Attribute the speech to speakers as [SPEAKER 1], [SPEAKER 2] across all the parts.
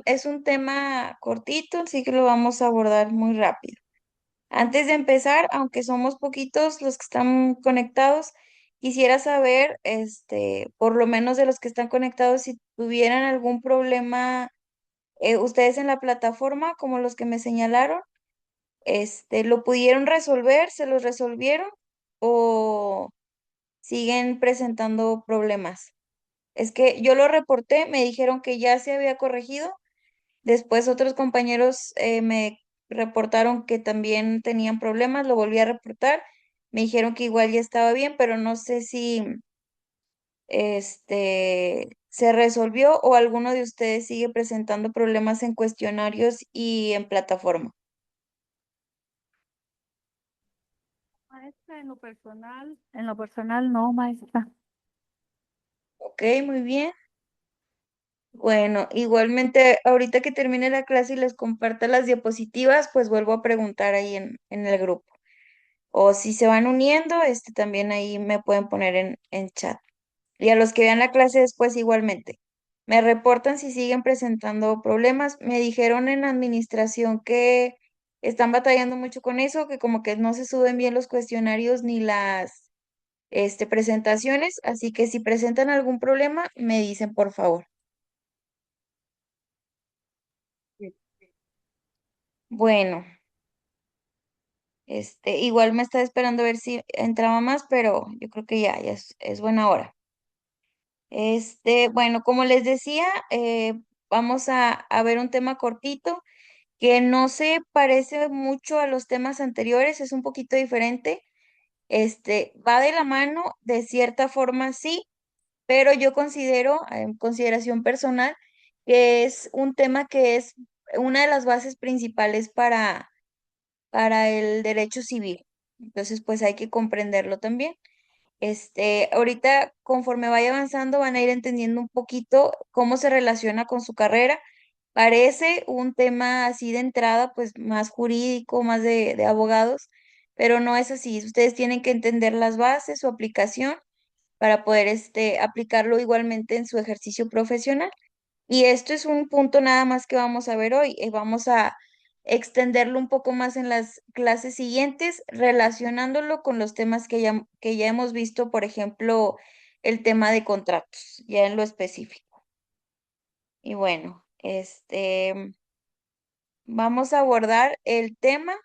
[SPEAKER 1] es un tema cortito, así que lo vamos a abordar muy rápido. Antes de empezar, aunque somos poquitos los que están conectados, quisiera saber, por lo menos de los que están conectados, si tuvieran algún problema, ustedes en la plataforma, como los que me señalaron, ¿lo pudieron resolver? ¿Se los resolvieron? ¿O siguen presentando problemas? Es que yo lo reporté, me dijeron que ya se había corregido. Después otros compañeros me reportaron que también tenían problemas, lo volví a reportar. Me dijeron que igual ya estaba bien, pero no sé si se resolvió o alguno de ustedes sigue presentando problemas en cuestionarios y en plataforma.
[SPEAKER 2] Maestra, en lo personal no, maestra.
[SPEAKER 1] Ok, muy bien. Bueno, igualmente ahorita que termine la clase y les comparta las diapositivas, pues vuelvo a preguntar ahí en el grupo. O si se van uniendo, también ahí me pueden poner en chat. Y a los que vean la clase después igualmente. Me reportan si siguen presentando problemas. Me dijeron en administración que están batallando mucho con eso, que como que no se suben bien los cuestionarios ni las presentaciones. Así que si presentan algún problema, me dicen por favor. Bueno, igual me está esperando a ver si entraba más, pero yo creo que ya es buena hora. Bueno, como les decía, vamos a ver un tema cortito que no se parece mucho a los temas anteriores, es un poquito diferente. Va de la mano, de cierta forma sí, pero yo considero, en consideración personal, que es un tema que es una de las bases principales para el derecho civil. Entonces, pues hay que comprenderlo también. Ahorita, conforme vaya avanzando, van a ir entendiendo un poquito cómo se relaciona con su carrera. Parece un tema así de entrada, pues más jurídico, más de abogados, pero no es así. Ustedes tienen que entender las bases, su aplicación, para poder aplicarlo igualmente en su ejercicio profesional. Y esto es un punto nada más que vamos a ver hoy. Vamos a extenderlo un poco más en las clases siguientes, relacionándolo con los temas que ya hemos visto, por ejemplo, el tema de contratos, ya en lo específico. Y bueno, vamos a abordar el tema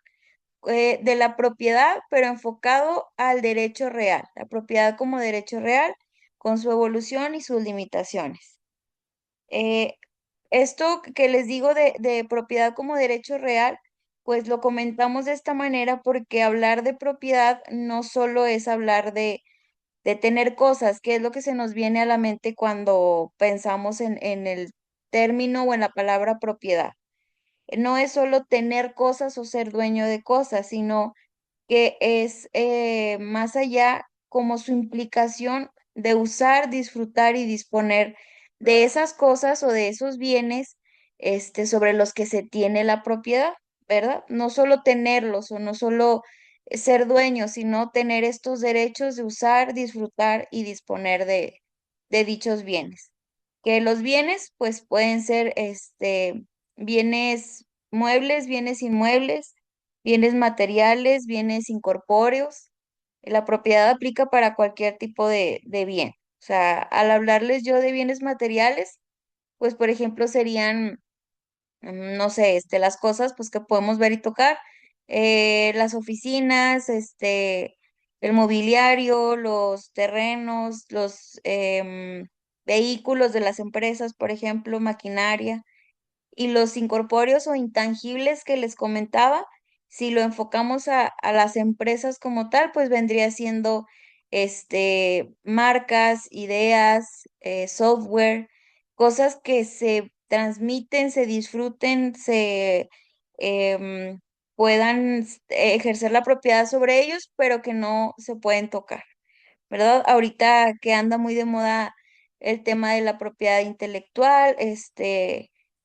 [SPEAKER 1] de la propiedad, pero enfocado al derecho real, la propiedad como derecho real, con su evolución y sus limitaciones. Eh, Esto que les digo de propiedad como derecho real, pues lo comentamos de esta manera porque hablar de propiedad no solo es hablar de tener cosas, que es lo que se nos viene a la mente cuando pensamos en el término o en la palabra propiedad. No es solo tener cosas o ser dueño de cosas, sino que es más allá como su implicación de usar, disfrutar y disponer de esas cosas o de esos bienes sobre los que se tiene la propiedad, ¿verdad? No solo tenerlos o no solo ser dueño, sino tener estos derechos de usar, disfrutar y disponer de dichos bienes. Que los bienes, pues pueden ser bienes muebles, bienes inmuebles, bienes materiales, bienes incorpóreos. La propiedad aplica para cualquier tipo de bien. O sea, al hablarles yo de bienes materiales, pues por ejemplo serían, no sé, las cosas pues que podemos ver y tocar, las oficinas, el mobiliario, los terrenos, los vehículos de las empresas, por ejemplo, maquinaria y los incorpóreos o intangibles que les comentaba, si lo enfocamos a las empresas como tal, pues vendría siendo marcas, ideas, software, cosas que se transmiten, se disfruten, se em, puedan ejercer la propiedad sobre ellos, pero que no se pueden tocar. ¿Verdad? Ahorita que anda muy de moda el tema de la propiedad intelectual,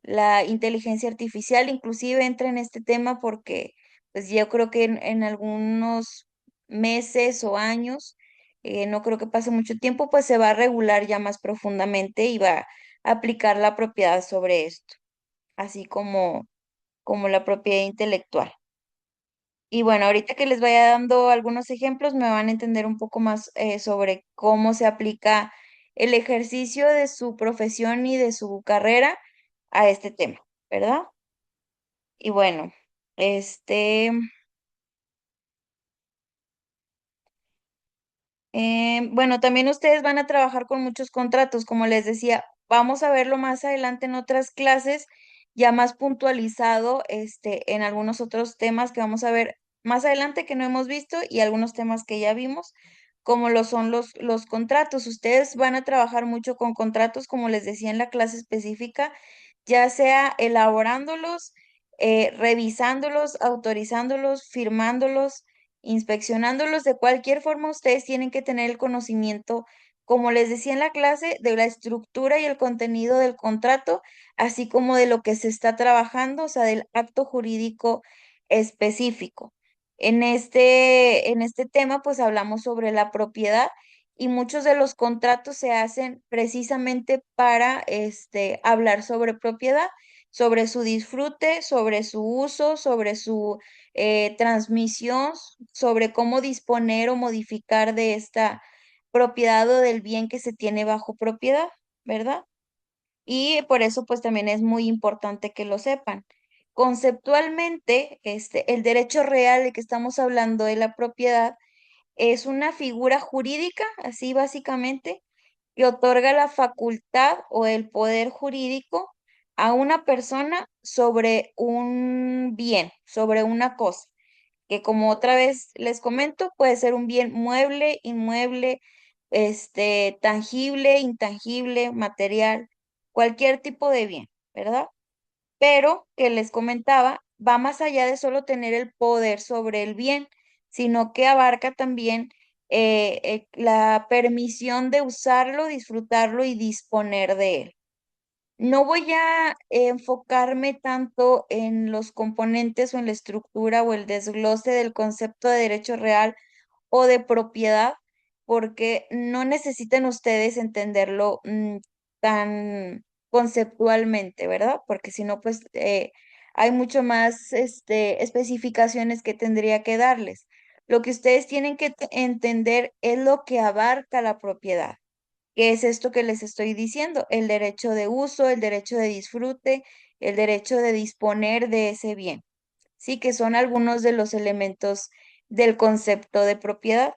[SPEAKER 1] la inteligencia artificial inclusive entra en este tema porque pues yo creo que en algunos meses o años, no creo que pase mucho tiempo, pues se va a regular ya más profundamente y va a aplicar la propiedad sobre esto. así como la propiedad intelectual. Y bueno, ahorita que les vaya dando algunos ejemplos, me van a entender un poco más sobre cómo se aplica el ejercicio de su profesión y de su carrera a este tema, ¿verdad? Y bueno, este, bueno, también ustedes van a trabajar con muchos contratos, como les decía, vamos a verlo más adelante en otras clases, ya más puntualizado, en algunos otros temas que vamos a ver más adelante que no hemos visto y algunos temas que ya vimos, como lo son los contratos. Ustedes van a trabajar mucho con contratos, como les decía en la clase específica, ya sea elaborándolos, revisándolos, autorizándolos, firmándolos, inspeccionándolos. De cualquier forma, ustedes tienen que tener el conocimiento, como les decía en la clase, de la estructura y el contenido del contrato, así como de lo que se está trabajando, o sea, del acto jurídico específico. En este tema, pues hablamos sobre la propiedad y muchos de los contratos se hacen precisamente para hablar sobre propiedad, sobre su disfrute, sobre su uso, sobre su transmisión, sobre cómo disponer o modificar de esta propiedad o del bien que se tiene bajo propiedad, ¿verdad? Y por eso pues también es muy importante que lo sepan. Conceptualmente, el derecho real de que estamos hablando de la propiedad es una figura jurídica, así básicamente, que otorga la facultad o el poder jurídico a una persona sobre un bien, sobre una cosa, que como otra vez les comento, puede ser un bien mueble, inmueble, tangible, intangible, material, cualquier tipo de bien, ¿verdad? Pero que les comentaba, va más allá de solo tener el poder sobre el bien, sino que abarca también la permisión de usarlo, disfrutarlo y disponer de él. No voy a enfocarme tanto en los componentes o en la estructura o el desglose del concepto de derecho real o de propiedad, porque no necesitan ustedes entenderlo tan conceptualmente, ¿verdad? Porque si no, pues hay mucho más especificaciones que tendría que darles. Lo que ustedes tienen que entender es lo que abarca la propiedad. ¿Qué es esto que les estoy diciendo? El derecho de uso, el derecho de disfrute, el derecho de disponer de ese bien. Sí, que son algunos de los elementos del concepto de propiedad.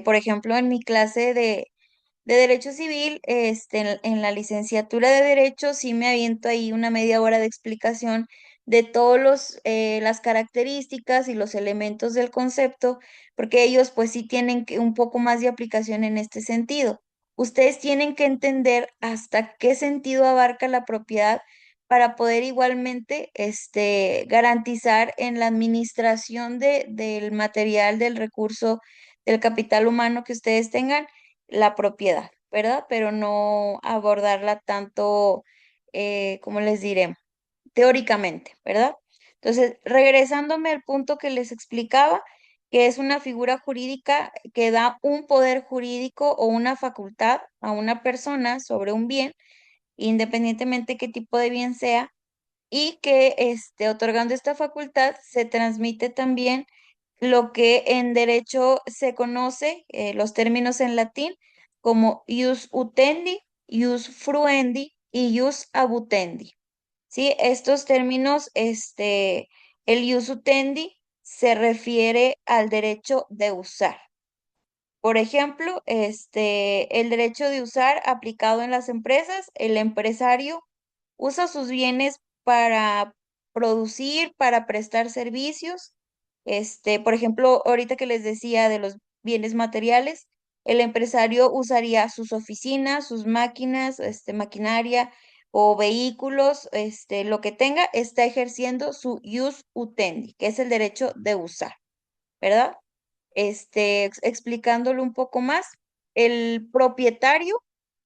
[SPEAKER 1] Por ejemplo, en mi clase de Derecho Civil, en la licenciatura de Derecho, sí me aviento ahí una media hora de explicación de todos las características y los elementos del concepto, porque ellos pues sí tienen un poco más de aplicación en este sentido. Ustedes tienen que entender hasta qué sentido abarca la propiedad para poder igualmente garantizar en la administración del material, del recurso, del capital humano que ustedes tengan la propiedad, ¿verdad? Pero no abordarla tanto, como les diré, teóricamente, ¿verdad? Entonces, regresándome al punto que les explicaba, que es una figura jurídica que da un poder jurídico o una facultad a una persona sobre un bien, independientemente qué tipo de bien sea, y que otorgando esta facultad se transmite también lo que en derecho se conoce, los términos en latín, como ius utendi, ius fruendi y ius abutendi. ¿Sí? Estos términos, el ius utendi se refiere al derecho de usar. Por ejemplo, el derecho de usar aplicado en las empresas, el empresario usa sus bienes para producir, para prestar servicios. Por ejemplo, ahorita que les decía de los bienes materiales, el empresario usaría sus oficinas, sus máquinas, maquinaria o vehículos, lo que tenga, está ejerciendo su ius utendi, que es el derecho de usar, ¿verdad? Explicándolo un poco más, el propietario,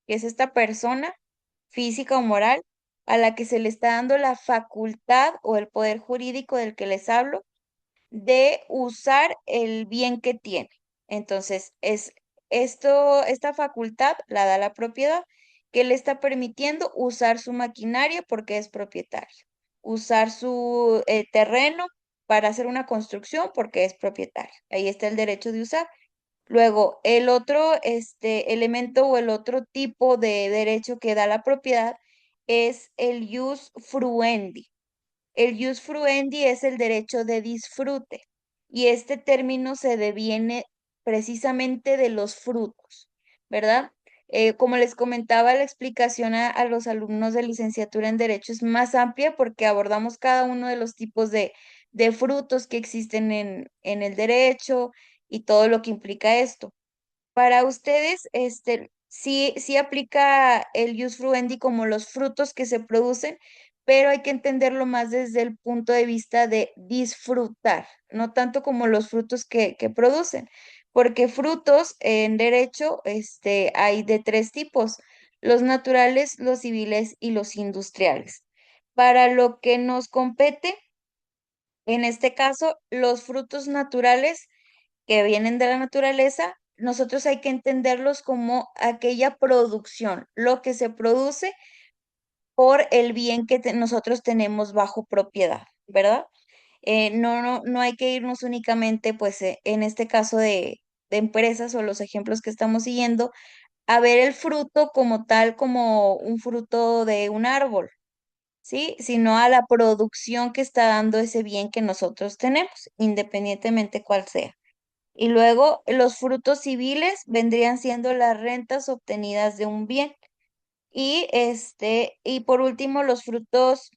[SPEAKER 1] que es esta persona física o moral, a la que se le está dando la facultad o el poder jurídico del que les hablo, de usar el bien que tiene. Entonces, esta facultad la da la propiedad que le está permitiendo usar su maquinaria porque es propietario, usar su terreno para hacer una construcción porque es propietario. Ahí está el derecho de usar. Luego, el otro elemento o el otro tipo de derecho que da la propiedad es el jus fruendi. El jus fruendi es el derecho de disfrute y este término se deviene precisamente de los frutos, ¿verdad? Como les comentaba, la explicación a los alumnos de licenciatura en Derecho es más amplia porque abordamos cada uno de los tipos de frutos que existen en el derecho y todo lo que implica esto. Para ustedes, sí aplica el jus fruendi como los frutos que se producen, pero hay que entenderlo más desde el punto de vista de disfrutar, no tanto como los frutos que producen, porque frutos en derecho, hay de tres tipos: los naturales, los civiles y los industriales. Para lo que nos compete, en este caso, los frutos naturales que vienen de la naturaleza, nosotros hay que entenderlos como aquella producción, lo que se produce por el bien que nosotros tenemos bajo propiedad, ¿verdad? No hay que irnos únicamente, pues, en este caso de empresas o los ejemplos que estamos siguiendo, a ver el fruto como tal, como un fruto de un árbol, ¿sí? Sino a la producción que está dando ese bien que nosotros tenemos, independientemente cuál sea. Y luego los frutos civiles vendrían siendo las rentas obtenidas de un bien. Y por último, los frutos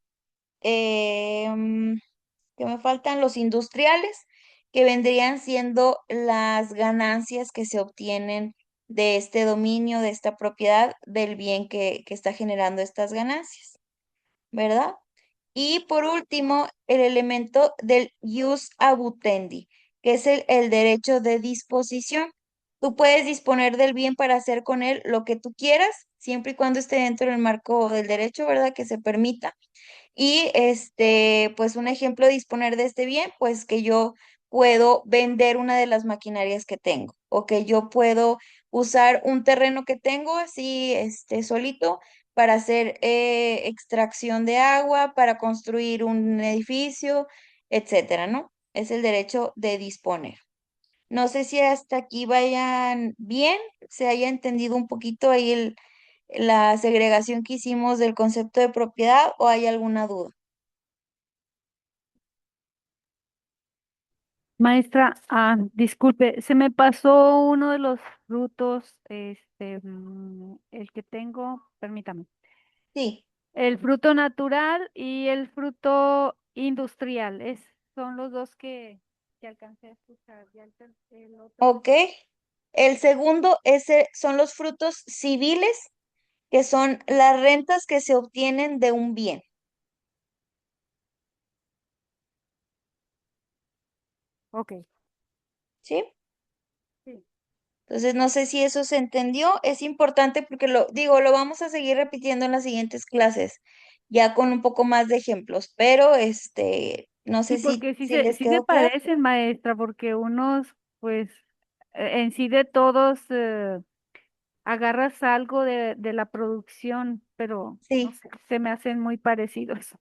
[SPEAKER 1] que me faltan, los industriales, que vendrían siendo las ganancias que se obtienen de este dominio, de esta propiedad, del bien que está generando estas ganancias, ¿verdad? Y por último, el elemento del jus abutendi, que es el derecho de disposición. Tú puedes disponer del bien para hacer con él lo que tú quieras, siempre y cuando esté dentro del marco del derecho, ¿verdad? Que se permita. Y pues un ejemplo de disponer de este bien, pues que yo puedo vender una de las maquinarias que tengo, o que yo puedo usar un terreno que tengo así, solito, para hacer extracción de agua, para construir un edificio, etcétera, ¿no? Es el derecho de disponer. No sé si hasta aquí vayan bien, se haya entendido un poquito ahí la segregación que hicimos del concepto de propiedad, o hay alguna duda.
[SPEAKER 2] Maestra, disculpe, se me pasó uno de los frutos, el que tengo, permítame.
[SPEAKER 1] Sí,
[SPEAKER 2] El fruto natural y el fruto industrial, son los dos que alcancé a escuchar. Ya el otro.
[SPEAKER 1] ok. El segundo son los frutos civiles, que son las rentas que se obtienen de un bien,
[SPEAKER 2] Ok,
[SPEAKER 1] ¿sí?
[SPEAKER 2] sí.
[SPEAKER 1] Entonces, no sé si eso se entendió. Es importante porque lo vamos a seguir repitiendo en las siguientes clases, ya con un poco más de ejemplos, pero no
[SPEAKER 2] Sí,
[SPEAKER 1] sé si,
[SPEAKER 2] porque
[SPEAKER 1] si les
[SPEAKER 2] sí se
[SPEAKER 1] quedó claro.
[SPEAKER 2] parecen, maestra, porque unos, pues, en sí de todos agarras algo de la producción, pero no
[SPEAKER 1] Sí,
[SPEAKER 2] sé, se me hacen muy parecidos.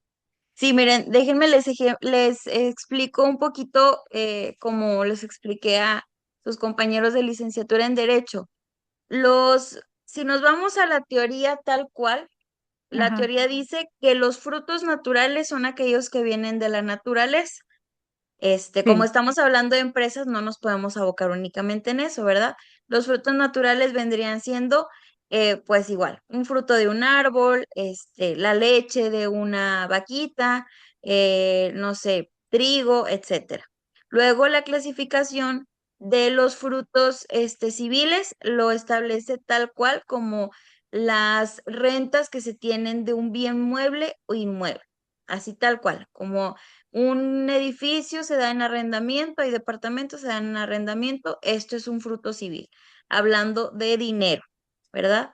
[SPEAKER 1] sí, miren, déjenme les explico un poquito como les expliqué a sus compañeros de licenciatura en Derecho. Si nos vamos a la teoría tal cual, la
[SPEAKER 2] Ajá,
[SPEAKER 1] teoría dice que los frutos naturales son aquellos que vienen de la naturaleza. Como
[SPEAKER 2] sí,
[SPEAKER 1] estamos hablando de empresas, no nos podemos abocar únicamente en eso, ¿verdad? Los frutos naturales vendrían siendo, pues igual, un fruto de un árbol, la leche de una vaquita, no sé, trigo, etcétera. Luego la clasificación de los frutos, civiles lo establece tal cual como las rentas que se tienen de un bien mueble o inmueble, así tal cual, como un edificio se da en arrendamiento y departamentos se dan en arrendamiento. Esto es un fruto civil, hablando de dinero, ¿verdad?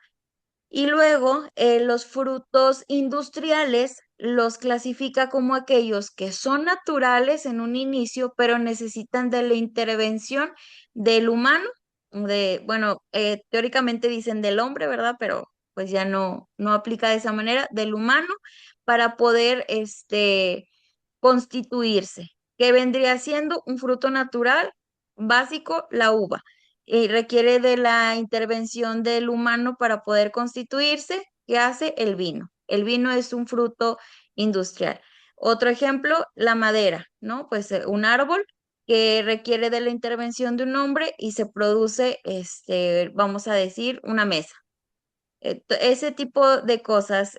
[SPEAKER 1] Y luego los frutos industriales los clasifica como aquellos que son naturales en un inicio, pero necesitan de la intervención del humano, bueno, teóricamente dicen del hombre, ¿verdad? Pero pues ya no aplica de esa manera, del humano para poder, constituirse, que vendría siendo un fruto natural básico, la uva, y requiere de la intervención del humano para poder constituirse. ¿Qué hace el vino? El vino es un fruto industrial. Otro ejemplo, la madera, ¿no? Pues un árbol que requiere de la intervención de un hombre y se produce, vamos a decir, una mesa. Ese tipo de cosas,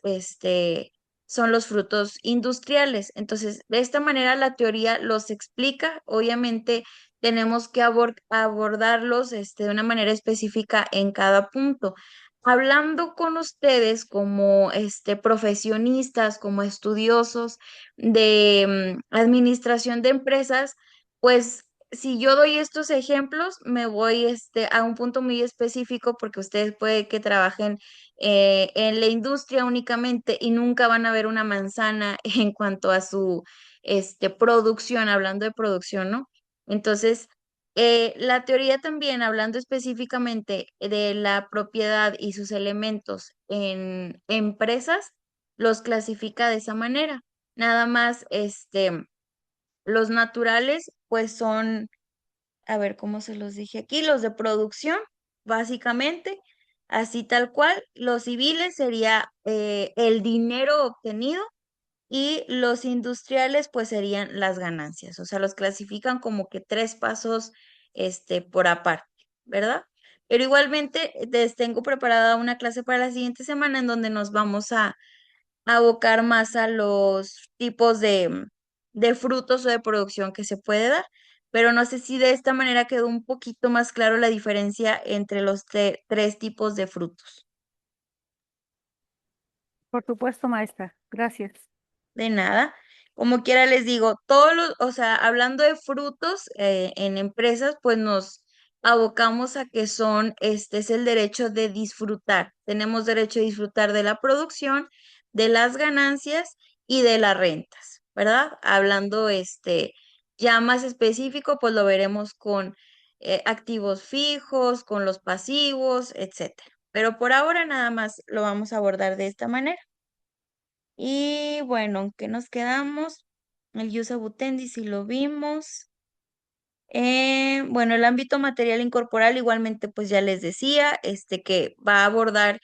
[SPEAKER 1] son los frutos industriales. Entonces, de esta manera la teoría los explica. Obviamente, tenemos que abordarlos, de una manera específica en cada punto. Hablando con ustedes como, profesionistas, como estudiosos de administración de empresas, pues si yo doy estos ejemplos, me voy, a un punto muy específico porque ustedes puede que trabajen en la industria únicamente y nunca van a ver una manzana en cuanto a su, producción, hablando de producción, ¿no? Entonces, la teoría también, hablando específicamente de la propiedad y sus elementos en empresas, los clasifica de esa manera. Nada más, los naturales, pues son, a ver cómo se los dije aquí, los de producción, básicamente, así tal cual. Los civiles sería el dinero obtenido y los industriales pues serían las ganancias. O sea, los clasifican como que tres pasos, por aparte, ¿verdad? Pero igualmente les tengo preparada una clase para la siguiente semana en donde nos vamos a abocar más a los tipos de frutos o de producción que se puede dar. Pero no sé si de esta manera quedó un poquito más claro la diferencia entre los tres tipos de frutos.
[SPEAKER 2] Por supuesto, maestra. Gracias.
[SPEAKER 1] De nada. Como quiera les digo, todos los, o sea, hablando de frutos en empresas, pues nos abocamos a que son, este es el derecho de disfrutar. Tenemos derecho a disfrutar de la producción, de las ganancias y de las rentas, ¿verdad? Hablando, ya más específico, pues lo veremos con activos fijos, con los pasivos, etcétera. Pero por ahora nada más lo vamos a abordar de esta manera. Y bueno, ¿en qué nos quedamos? El Yusa Butendi, si lo vimos. Bueno, el ámbito material incorporal igualmente, pues ya les decía, que va a abordar,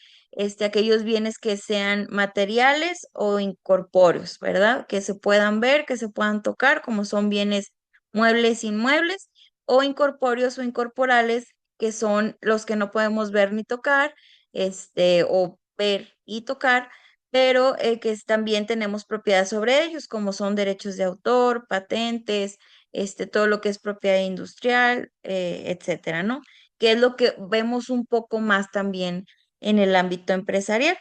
[SPEAKER 1] aquellos bienes que sean materiales o incorpóreos, ¿verdad? Que se puedan ver, que se puedan tocar, como son bienes muebles, inmuebles, o incorpóreos o incorporales, que son los que no podemos ver ni tocar, o ver y tocar, pero también tenemos propiedad sobre ellos, como son derechos de autor, patentes, todo lo que es propiedad industrial, etcétera, ¿no? Que es lo que vemos un poco más también en el ámbito empresarial.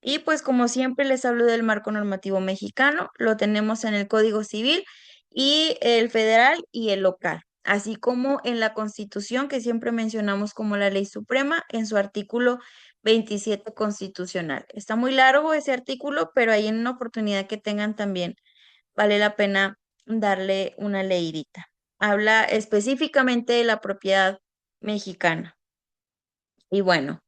[SPEAKER 1] Y pues como siempre les hablo del marco normativo mexicano, lo tenemos en el Código Civil y el federal y el local, así como en la Constitución que siempre mencionamos como la ley suprema en su artículo 27 constitucional. Está muy largo ese artículo, pero ahí en una oportunidad que tengan también vale la pena darle una leidita. Habla específicamente de la propiedad mexicana. Y bueno,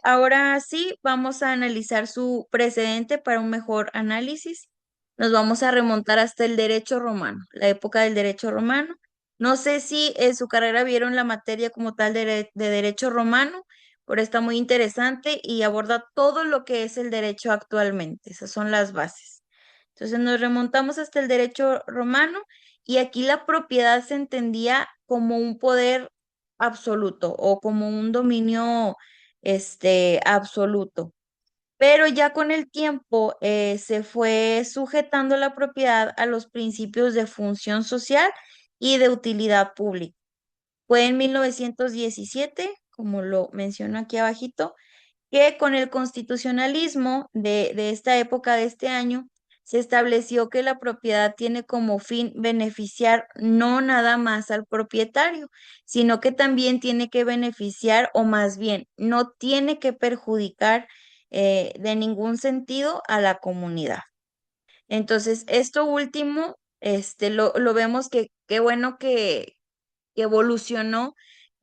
[SPEAKER 1] ahora sí, vamos a analizar su precedente para un mejor análisis. Nos vamos a remontar hasta el derecho romano, la época del derecho romano. No sé si en su carrera vieron la materia como tal de derecho romano, pero está muy interesante y aborda todo lo que es el derecho actualmente. Esas son las bases. Entonces nos remontamos hasta el derecho romano y aquí la propiedad se entendía como un poder absoluto o como un dominio, absoluto. Pero ya con el tiempo se fue sujetando la propiedad a los principios de función social y de utilidad pública. Fue en 1917, como lo menciono aquí abajito, que con el constitucionalismo de esta época, de este año, se estableció que la propiedad tiene como fin beneficiar no nada más al propietario, sino que también tiene que beneficiar, o más bien, no tiene que perjudicar de ningún sentido a la comunidad. Entonces, esto último, lo vemos que qué bueno que evolucionó,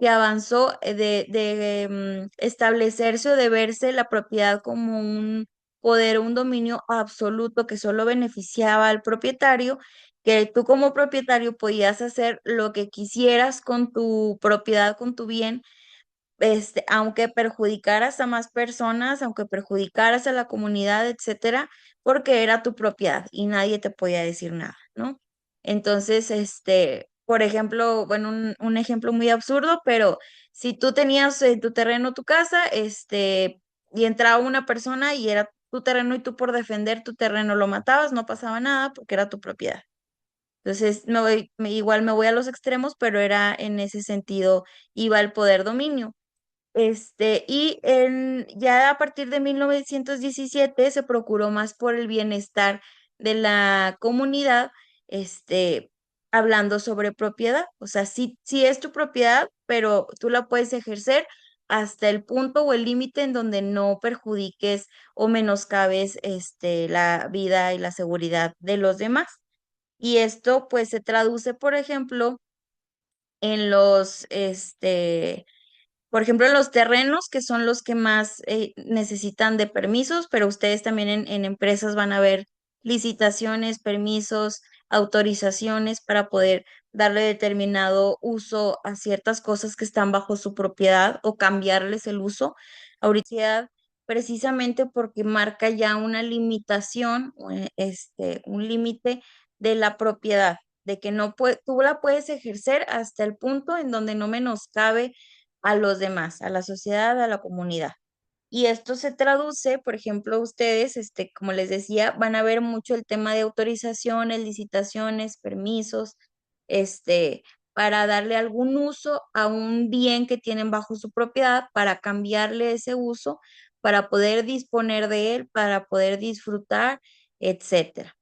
[SPEAKER 1] que avanzó de establecerse o de verse la propiedad como un poder, un dominio absoluto que solo beneficiaba al propietario, que tú como propietario podías hacer lo que quisieras con tu propiedad, con tu bien, aunque perjudicaras a más personas, aunque perjudicaras a la comunidad, etcétera, porque era tu propiedad y nadie te podía decir nada, ¿no? Entonces, por ejemplo, bueno, un ejemplo muy absurdo, pero si tú tenías en tu terreno tu casa, y entraba una persona y era tu terreno y tú por defender tu terreno lo matabas, no pasaba nada porque era tu propiedad. Entonces, igual me voy a los extremos, pero era en ese sentido, iba el poder dominio. Ya a partir de 1917 se procuró más por el bienestar de la comunidad, este, hablando sobre propiedad. O sea, sí, sí es tu propiedad, pero tú la puedes ejercer hasta el punto o el límite en donde no perjudiques o menoscabes, la vida y la seguridad de los demás. Y esto, pues, se traduce, por ejemplo, en por ejemplo, los terrenos, que son los que más necesitan de permisos, pero ustedes también en empresas van a ver licitaciones, permisos, autorizaciones para poder darle determinado uso a ciertas cosas que están bajo su propiedad o cambiarles el uso. Ahorita, precisamente porque marca ya una limitación, un límite de la propiedad, de que no tú la puedes ejercer hasta el punto en donde no menoscabe a los demás, a la sociedad, a la comunidad. Y esto se traduce, por ejemplo, ustedes, como les decía, van a ver mucho el tema de autorizaciones, licitaciones, permisos, este, para darle algún uso a un bien que tienen bajo su propiedad, para cambiarle ese uso, para poder disponer de él, para poder disfrutar, etcétera.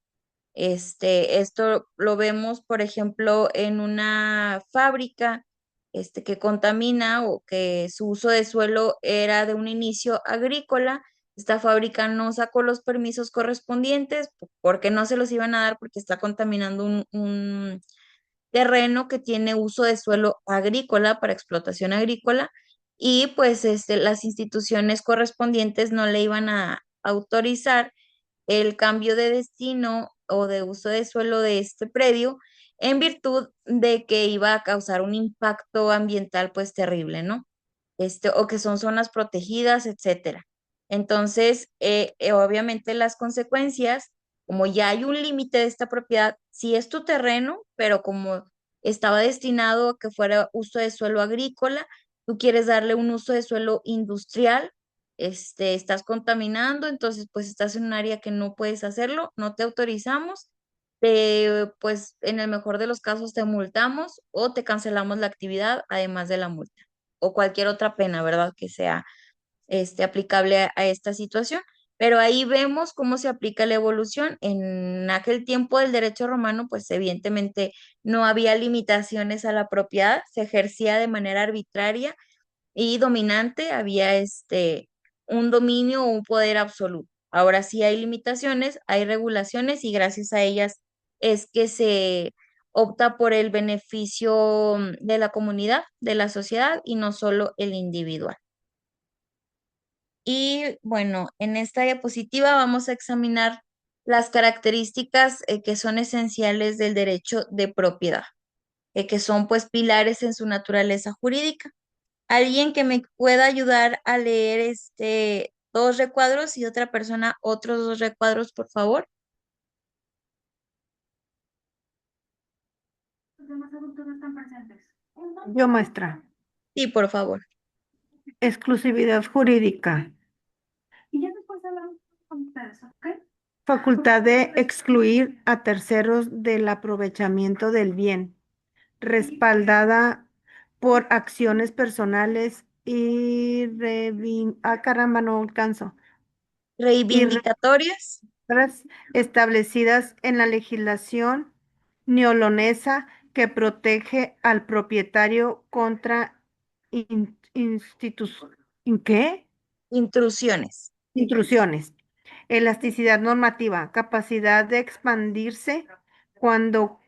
[SPEAKER 1] Esto lo vemos, por ejemplo, en una fábrica, que contamina o que su uso de suelo era de un inicio agrícola. Esta fábrica no sacó los permisos correspondientes porque no se los iban a dar porque está contaminando un terreno que tiene uso de suelo agrícola para explotación agrícola y pues las instituciones correspondientes no le iban a autorizar el cambio de destino o de uso de suelo de este predio en virtud de que iba a causar un impacto ambiental pues terrible, ¿no? O que son zonas protegidas, etcétera. Entonces, obviamente las consecuencias, como ya hay un límite de esta propiedad, sí es tu terreno, pero como estaba destinado a que fuera uso de suelo agrícola, tú quieres darle un uso de suelo industrial, estás contaminando, entonces pues estás en un área que no puedes hacerlo, no te autorizamos, pues en el mejor de los casos te multamos o te cancelamos la actividad además de la multa o cualquier otra pena, ¿verdad? Que sea aplicable a esta situación. Pero ahí vemos cómo se aplica la evolución. En aquel tiempo del derecho romano, pues evidentemente no había limitaciones a la propiedad, se ejercía de manera arbitraria y dominante, había un dominio o un poder absoluto. Ahora sí hay limitaciones, hay regulaciones y gracias a ellas es que se opta por el beneficio de la comunidad, de la sociedad y no solo el individual. Y bueno, en esta diapositiva vamos a examinar las características que son esenciales del derecho de propiedad, que son pues pilares en su naturaleza jurídica. Alguien que me pueda ayudar a leer dos recuadros y otra persona otros dos recuadros, por favor.
[SPEAKER 2] Los demás adultos no están presentes. Yo, maestra.
[SPEAKER 1] Sí, por favor.
[SPEAKER 2] Exclusividad jurídica. Y ya después hablamos con ustedes, ¿ok? Facultad de excluir a terceros del aprovechamiento del bien, respaldada por acciones personales y caramba, no alcanzo. Y
[SPEAKER 1] Reivindicatorias,
[SPEAKER 2] reglas establecidas en la legislación neolonesa que protege al propietario contra ¿qué?
[SPEAKER 1] intrusiones,
[SPEAKER 2] Intrusiones. Elasticidad normativa, capacidad de expandirse cuando,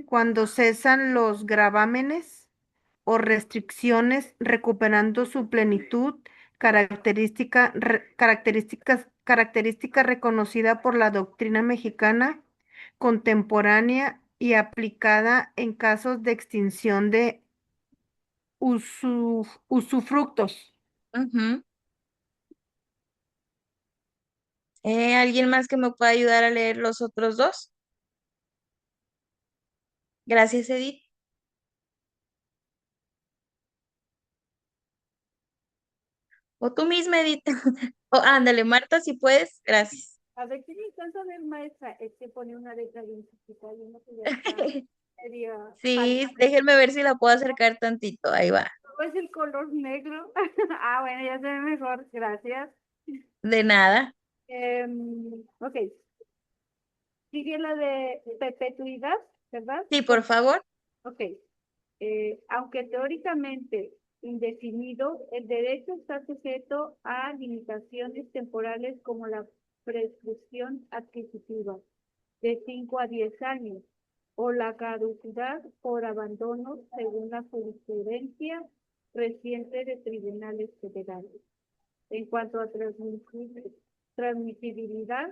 [SPEAKER 2] cuando cesan los gravámenes
[SPEAKER 3] o restricciones, recuperando su plenitud, característica reconocida por la doctrina mexicana contemporánea y aplicada en casos de extinción de usufructos.
[SPEAKER 1] Ujú. ¿Alguien más que me pueda ayudar a leer los otros dos? Gracias, Edith. O tú misma, Edith. O ándale, Marta, si puedes. Gracias.
[SPEAKER 2] A ver, ¿qué me alcanza a ver, maestra? Es que pone una letra bien chiquita y uno que ya está medio
[SPEAKER 1] Sí,
[SPEAKER 2] pálido.
[SPEAKER 1] déjenme ver si la puedo acercar tantito. Ahí va.
[SPEAKER 2] ¿Cómo es el color negro? Ah, bueno, ya se ve mejor, gracias.
[SPEAKER 1] De nada.
[SPEAKER 2] Ok, sigue la de perpetuidad, ¿verdad?
[SPEAKER 1] Sí, por favor.
[SPEAKER 2] Ok, aunque teóricamente indefinido, el derecho está sujeto a limitaciones temporales como la prescripción adquisitiva de 5 a 10 años o la caducidad por abandono según la jurisprudencia reciente de tribunales federales. En cuanto a transmisibilidad,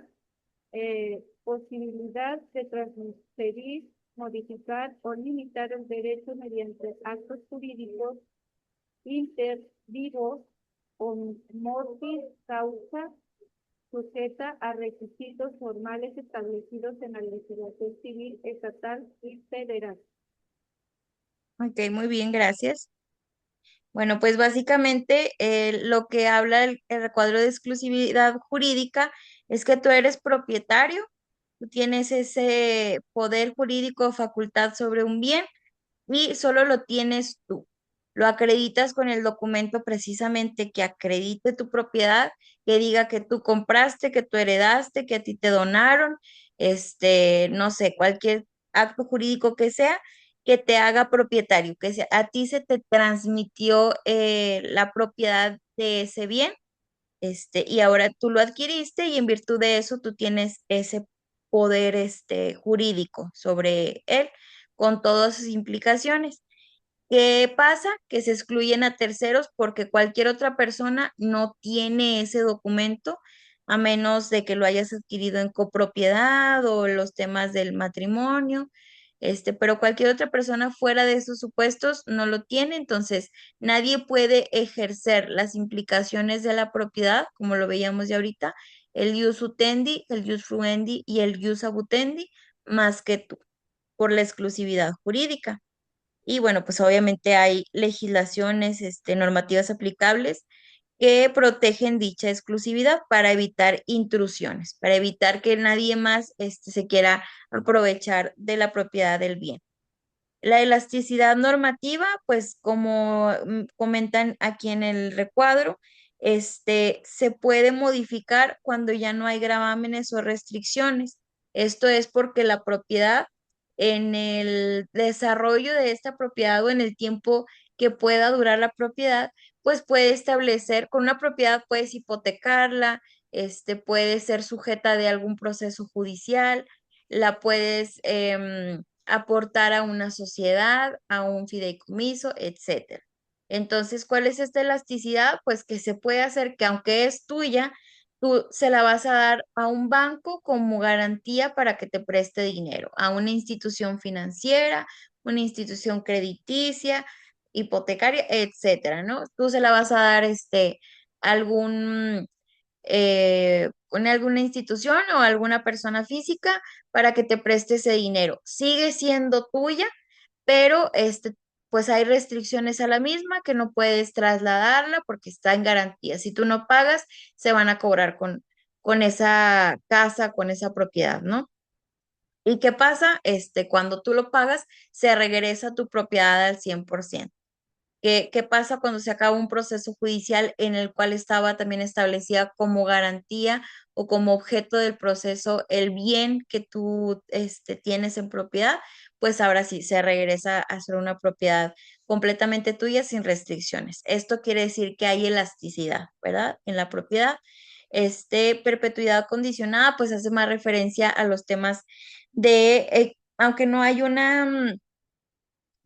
[SPEAKER 2] posibilidad de transferir, modificar o limitar el derecho mediante actos jurídicos inter vivos o mortis causa sujeta a requisitos formales establecidos en la legislación civil estatal y federal.
[SPEAKER 1] Ok, muy bien, gracias. Bueno, pues básicamente lo que habla el recuadro de exclusividad jurídica es que tú eres propietario, tú tienes ese poder jurídico o facultad sobre un bien y solo lo tienes tú. Lo acreditas con el documento precisamente que acredite tu propiedad, que diga que tú compraste, que tú heredaste, que a ti te donaron, no sé, cualquier acto jurídico que te haga propietario, a ti se te transmitió la propiedad de ese bien, y ahora tú lo adquiriste y en virtud de eso tú tienes ese poder, jurídico sobre él con todas sus implicaciones. ¿Qué pasa? Que se excluyen a terceros porque cualquier otra persona no tiene ese documento a menos de que lo hayas adquirido en copropiedad o los temas del matrimonio, pero cualquier otra persona fuera de esos supuestos no lo tiene, entonces nadie puede ejercer las implicaciones de la propiedad, como lo veíamos ya ahorita, el ius utendi, el ius fruendi y el ius abutendi, más que tú, por la exclusividad jurídica. Y bueno, pues obviamente hay legislaciones, normativas aplicables que protegen dicha exclusividad para evitar intrusiones, para evitar que nadie más, se quiera aprovechar de la propiedad del bien. La elasticidad normativa, pues como comentan aquí en el recuadro, se puede modificar cuando ya no hay gravámenes o restricciones. Esto es porque la propiedad, en el desarrollo de esta propiedad o en el tiempo que pueda durar la propiedad, pues puede establecer, con una propiedad puedes hipotecarla, puede ser sujeta de algún proceso judicial, la puedes aportar a una sociedad, a un fideicomiso, etcétera. Entonces, ¿cuál es esta elasticidad? Pues que se puede hacer que aunque es tuya, tú se la vas a dar a un banco como garantía para que te preste dinero, a una institución financiera, una institución crediticia, hipotecaria, etcétera, ¿no? Tú se la vas a dar a algún con alguna institución o alguna persona física para que te preste ese dinero. Sigue siendo tuya, pero pues hay restricciones a la misma que no puedes trasladarla porque está en garantía. Si tú no pagas, se van a cobrar con esa casa, con esa propiedad, ¿no? ¿Y qué pasa? Cuando tú lo pagas, se regresa tu propiedad al 100%. ¿Qué pasa cuando se acaba un proceso judicial en el cual estaba también establecida como garantía o como objeto del proceso el bien que tú tienes en propiedad? Pues ahora sí, se regresa a ser una propiedad completamente tuya sin restricciones. Esto quiere decir que hay elasticidad, ¿verdad? En la propiedad. Perpetuidad condicionada, pues hace más referencia a los temas de, aunque no hay una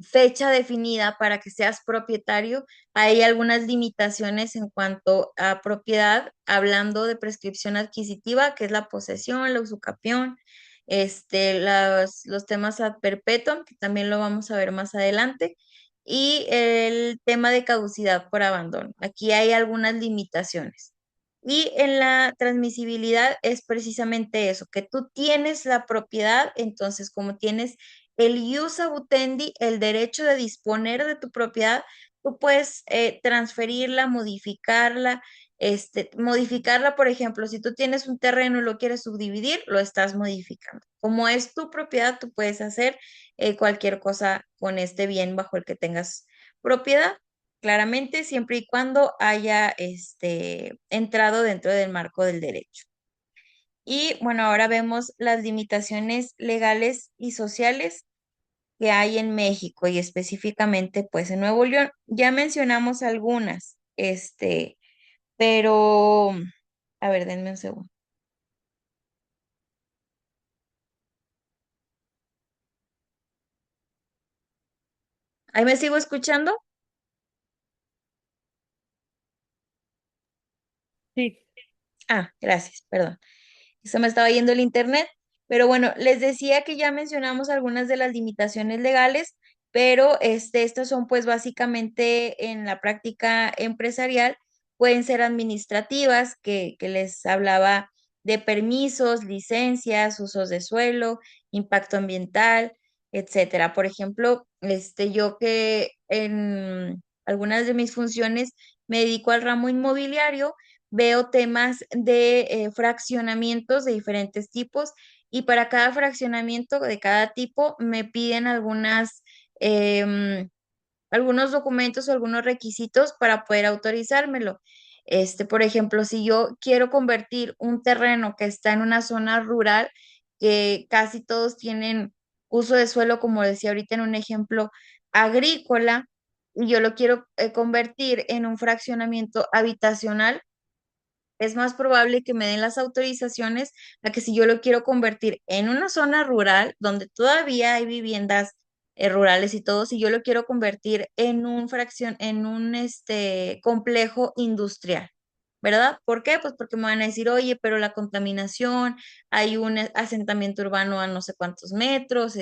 [SPEAKER 1] fecha definida para que seas propietario. Hay algunas limitaciones en cuanto a propiedad, hablando de prescripción adquisitiva, que es la posesión, la usucapión, los temas ad perpetuum, que también lo vamos a ver más adelante, y el tema de caducidad por abandono. Aquí hay algunas limitaciones. Y en la transmisibilidad es precisamente eso, que tú tienes la propiedad, entonces como tienes el ius abutendi, el derecho de disponer de tu propiedad, tú puedes transferirla, modificarla, por ejemplo, si tú tienes un terreno y lo quieres subdividir, lo estás modificando. Como es tu propiedad, tú puedes hacer cualquier cosa con este bien bajo el que tengas propiedad. Claramente, siempre y cuando haya entrado dentro del marco del derecho. Y bueno, ahora vemos las limitaciones legales y sociales que hay en México y específicamente pues en Nuevo León. Ya mencionamos algunas, pero a ver, denme un segundo. ¿Ahí me sigo escuchando?
[SPEAKER 3] Sí.
[SPEAKER 1] Ah, gracias, perdón. Se me estaba yendo el internet, pero bueno, les decía que ya mencionamos algunas de las limitaciones legales, pero estas son pues básicamente en la práctica empresarial, pueden ser administrativas, que les hablaba de permisos, licencias, usos de suelo, impacto ambiental, etcétera. Por ejemplo, yo que en algunas de mis funciones me dedico al ramo inmobiliario, veo temas de fraccionamientos de diferentes tipos y para cada fraccionamiento de cada tipo me piden algunos documentos o algunos requisitos para poder autorizármelo. Por ejemplo, si yo quiero convertir un terreno que está en una zona rural, que casi todos tienen uso de suelo, como decía ahorita en un ejemplo agrícola, y yo lo quiero convertir en un fraccionamiento habitacional, es más probable que me den las autorizaciones a que si yo lo quiero convertir en una zona rural donde todavía hay viviendas rurales y todo, si yo lo quiero convertir en un complejo industrial. ¿Verdad? ¿Por qué? Pues porque me van a decir, oye, pero la contaminación, hay un asentamiento urbano a no sé cuántos metros,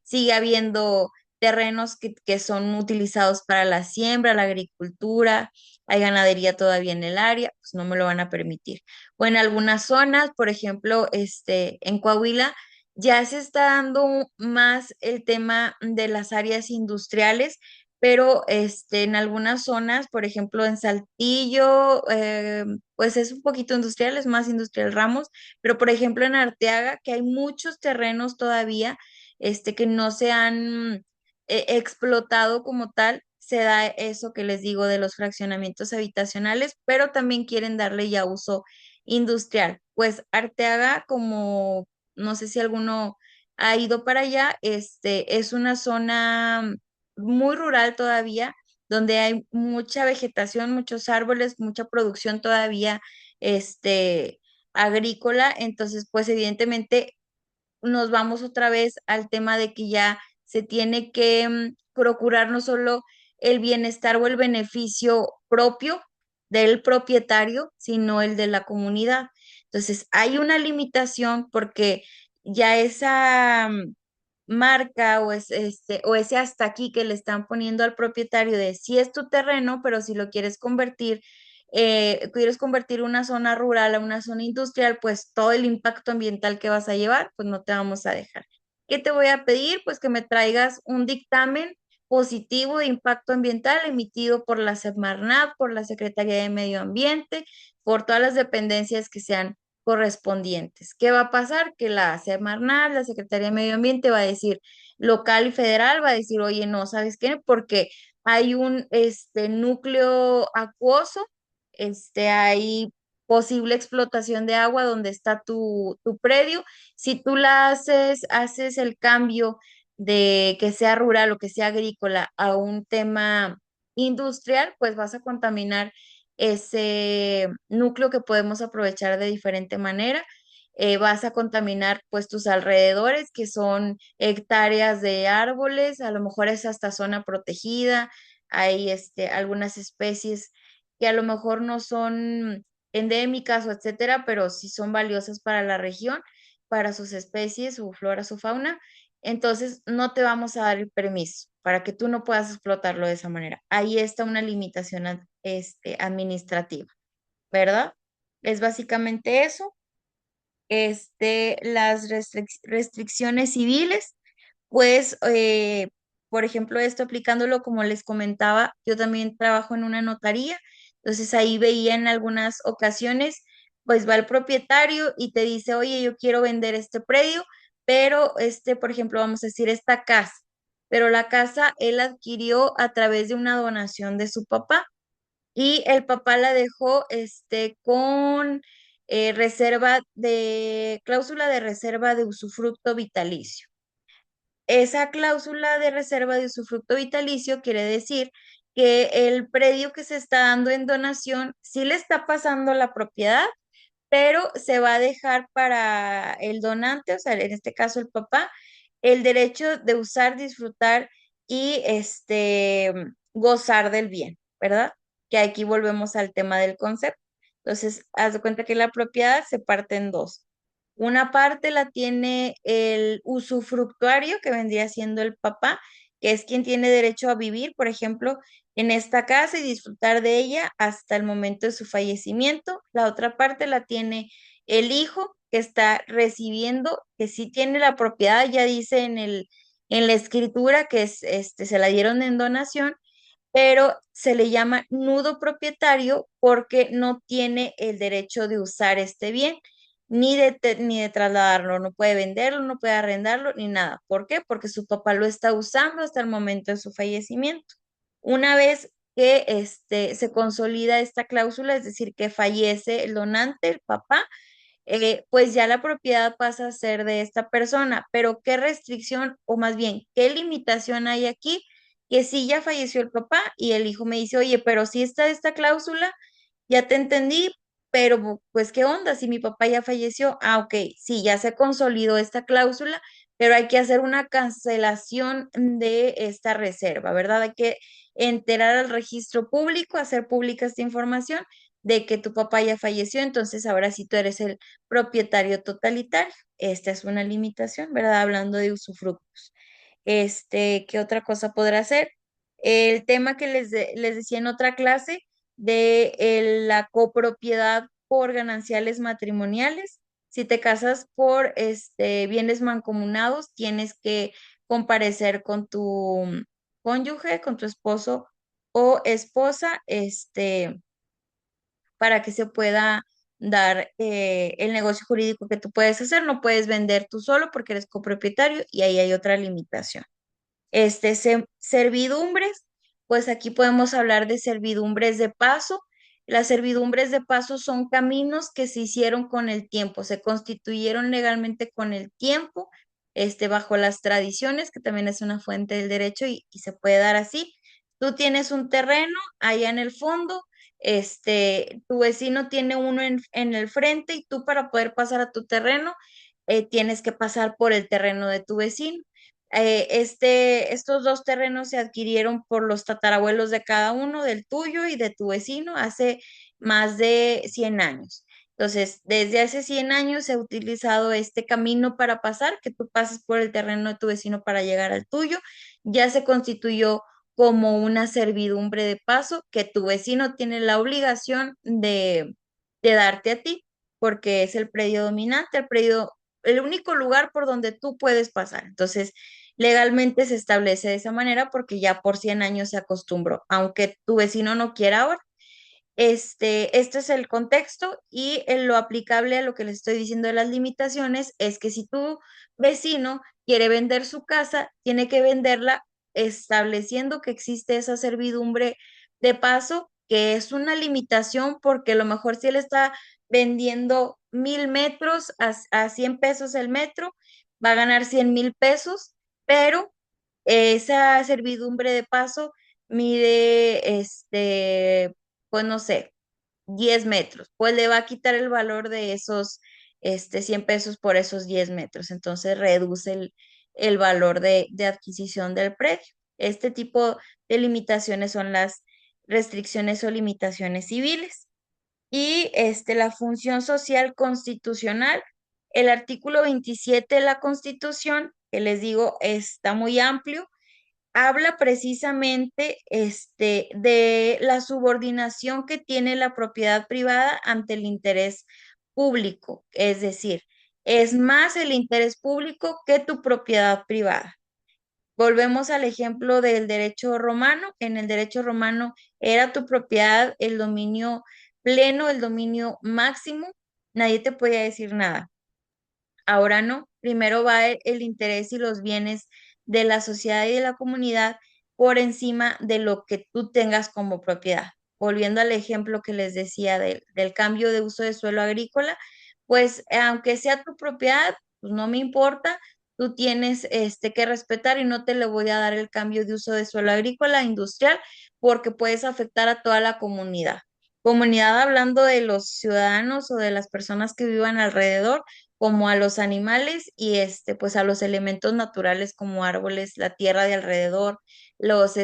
[SPEAKER 1] sigue habiendo terrenos que son utilizados para la siembra, la agricultura, hay ganadería todavía en el área, pues no me lo van a permitir. O en algunas zonas, por ejemplo, en Coahuila, ya se está dando más el tema de las áreas industriales, pero en algunas zonas, por ejemplo, en Saltillo, pues es un poquito industrial, es más industrial Ramos, pero por ejemplo en Arteaga, que hay muchos terrenos todavía, que no se han explotado como tal, se da eso que les digo de los fraccionamientos habitacionales, pero también quieren darle ya uso industrial. Pues Arteaga, como no sé si alguno ha ido para allá, es una zona muy rural todavía, donde hay mucha vegetación, muchos árboles, mucha producción todavía, agrícola. Entonces, pues evidentemente nos vamos otra vez al tema de que ya se tiene que procurar no solo el bienestar o el beneficio propio del propietario, sino el de la comunidad. Entonces, hay una limitación porque ya esa marca o ese hasta aquí que le están poniendo al propietario de si es tu terreno, pero si lo quieres convertir una zona rural a una zona industrial, pues todo el impacto ambiental que vas a llevar, pues no te vamos a dejar. ¿Qué te voy a pedir? Pues que me traigas un dictamen positivo de impacto ambiental emitido por la Semarnat, por la Secretaría de Medio Ambiente, por todas las dependencias que sean correspondientes. ¿Qué va a pasar? Que la Semarnat, la Secretaría de Medio Ambiente va a decir, local y federal va a decir, oye, no, ¿sabes qué? Porque hay un núcleo acuoso, hay posible explotación de agua donde está tu predio. Si tú haces el cambio de que sea rural o que sea agrícola a un tema industrial, pues vas a contaminar ese núcleo que podemos aprovechar de diferente manera. vas a contaminar pues tus alrededores, que son hectáreas de árboles, a lo mejor es hasta zona protegida, hay algunas especies que a lo mejor no son endémicas o etcétera, pero sí son valiosas para la región, para sus especies, su flora, su fauna. Entonces, no te vamos a dar el permiso para que tú no puedas explotarlo de esa manera. Ahí está una limitación administrativa, ¿verdad? Es básicamente eso. Las restricciones civiles, pues, por ejemplo, esto aplicándolo como les comentaba, yo también trabajo en una notaría, entonces ahí veía en algunas ocasiones, pues va el propietario y te dice, oye, yo quiero vender este predio, pero por ejemplo, vamos a decir esta casa, pero la casa él adquirió a través de una donación de su papá y el papá la dejó con cláusula de reserva de usufructo vitalicio. Esa cláusula de reserva de usufructo vitalicio quiere decir que el predio que se está dando en donación sí le está pasando la propiedad, pero se va a dejar para el donante, o sea, en este caso el papá, el derecho de usar, disfrutar y gozar del bien, ¿verdad? Que aquí volvemos al tema del concepto. Entonces, haz de cuenta que la propiedad se parte en dos. Una parte la tiene el usufructuario, que vendría siendo el papá, que es quien tiene derecho a vivir, por ejemplo, en esta casa y disfrutar de ella hasta el momento de su fallecimiento. La otra parte la tiene el hijo que está recibiendo, que sí tiene la propiedad, ya dice en la escritura que se la dieron en donación, pero se le llama nudo propietario porque no tiene el derecho de usar este bien, ni de trasladarlo, no puede venderlo, no puede arrendarlo, ni nada. ¿Por qué? Porque su papá lo está usando hasta el momento de su fallecimiento. Una vez que se consolida esta cláusula, es decir, que fallece el donante, el papá, pues ya la propiedad pasa a ser de esta persona. Pero ¿qué restricción o más bien qué limitación hay aquí? Que sí ya falleció el papá y el hijo me dice, oye, pero sí está esta cláusula, ya te entendí, pero pues ¿qué onda? Si mi papá ya falleció, ok, sí, ya se consolidó esta cláusula, pero hay que hacer una cancelación de esta reserva, ¿verdad? Hay que enterar al registro público, hacer pública esta información de que tu papá ya falleció, entonces ahora sí tú eres el propietario totalitario. Esta es una limitación, ¿verdad? Hablando de usufructos. ¿Qué otra cosa podrá hacer? El tema que les decía en otra clase de la copropiedad por gananciales matrimoniales. Si te casas por bienes mancomunados, tienes que comparecer con tu cónyuge, con tu esposo o esposa, para que se pueda dar el negocio jurídico que tú puedes hacer. No puedes vender tú solo porque eres copropietario y ahí hay otra limitación. Servidumbres, pues aquí podemos hablar de servidumbres de paso. Las servidumbres de paso son caminos que se hicieron con el tiempo, se constituyeron legalmente con el tiempo, bajo las tradiciones, que también es una fuente del derecho y se puede dar así. Tú tienes un terreno allá en el fondo, tu vecino tiene uno en el frente y tú para poder pasar a tu terreno, tienes que pasar por el terreno de tu vecino. Estos dos terrenos se adquirieron por los tatarabuelos de cada uno, del tuyo y de tu vecino, hace más de 100 años. Entonces, desde hace 100 años se ha utilizado este camino para pasar, que tú pases por el terreno de tu vecino para llegar al tuyo. Ya se constituyó como una servidumbre de paso que tu vecino tiene la obligación de darte a ti, porque es el predio dominante, el único lugar por donde tú puedes pasar. Entonces, legalmente se establece de esa manera porque ya por 100 años se acostumbró, aunque tu vecino no quiera ahora. Este es el contexto y en lo aplicable a lo que les estoy diciendo de las limitaciones es que si tu vecino quiere vender su casa, tiene que venderla estableciendo que existe esa servidumbre de paso, que es una limitación porque a lo mejor si él está vendiendo 1,000 metros a 100 pesos el metro, va a ganar 100,000 pesos, pero esa servidumbre de paso mide, pues no sé, 10 metros, pues le va a quitar el valor de esos 100 pesos por esos 10 metros. Entonces reduce el valor de adquisición del predio. Este tipo de limitaciones son las restricciones o limitaciones civiles. Y la función social constitucional, el artículo 27 de la Constitución, que les digo, está muy amplio, habla precisamente de la subordinación que tiene la propiedad privada ante el interés público, es decir, es más el interés público que tu propiedad privada. Volvemos al ejemplo del derecho romano. En el derecho romano era tu propiedad el dominio pleno, el dominio máximo, nadie te podía decir nada. Ahora no, primero va el interés y los bienes de la sociedad y de la comunidad por encima de lo que tú tengas como propiedad. Volviendo al ejemplo que les decía del cambio de uso de suelo agrícola, pues aunque sea tu propiedad, pues no me importa, tú tienes que respetar y no te le voy a dar el cambio de uso de suelo agrícola industrial porque puedes afectar a toda la comunidad. Comunidad hablando de los ciudadanos o de las personas que vivan alrededor como a los animales y pues a los elementos naturales como árboles, la tierra de alrededor, los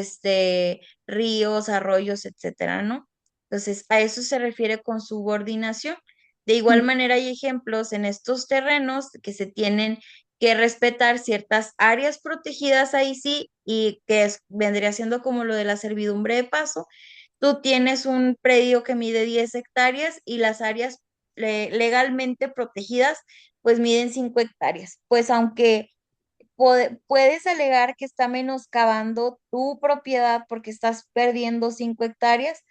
[SPEAKER 1] ríos, arroyos, etcétera, ¿no? Entonces, a eso se refiere con subordinación. De igual
[SPEAKER 3] Mm.
[SPEAKER 1] manera, hay ejemplos en estos terrenos que se tienen que respetar ciertas áreas protegidas ahí sí, y que vendría siendo como lo de la servidumbre de paso. Tú tienes un predio que mide 10 hectáreas y las áreas legalmente protegidas pues miden 5 hectáreas. Pues aunque puedes alegar que está menoscabando tu propiedad porque estás perdiendo 5 hectáreas,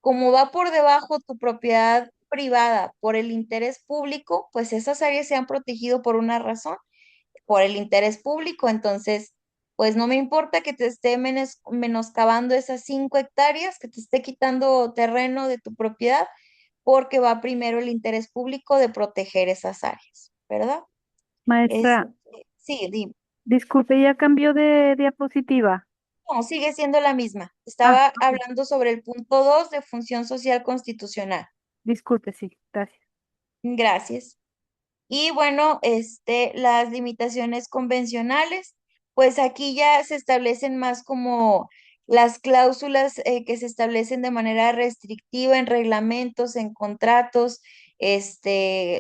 [SPEAKER 1] como va por debajo tu propiedad privada por el interés público, pues esas áreas se han protegido por una razón, por el interés público. Entonces, pues no me importa que te esté menoscabando esas 5 hectáreas, que te esté quitando terreno de tu propiedad, porque va primero el interés público de proteger esas áreas, ¿verdad? Es,
[SPEAKER 2] Maestra,
[SPEAKER 1] sí, dime.
[SPEAKER 2] disculpe, ya cambió de diapositiva.
[SPEAKER 1] No, sigue siendo la misma.
[SPEAKER 2] Ah,
[SPEAKER 1] Estaba
[SPEAKER 2] ok.
[SPEAKER 1] hablando sobre el punto 2 de función social constitucional.
[SPEAKER 2] Disculpe, sí, gracias.
[SPEAKER 1] Gracias. Y bueno, las limitaciones convencionales, pues aquí ya se establecen más como las cláusulas que se establecen de manera restrictiva en reglamentos, en contratos,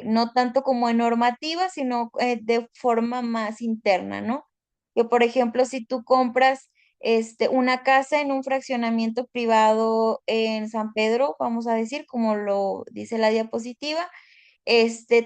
[SPEAKER 1] no tanto como en normativa, sino de forma más interna, ¿no? Que por ejemplo, si tú compras una casa en un fraccionamiento privado en San Pedro, vamos a decir, como lo dice la diapositiva,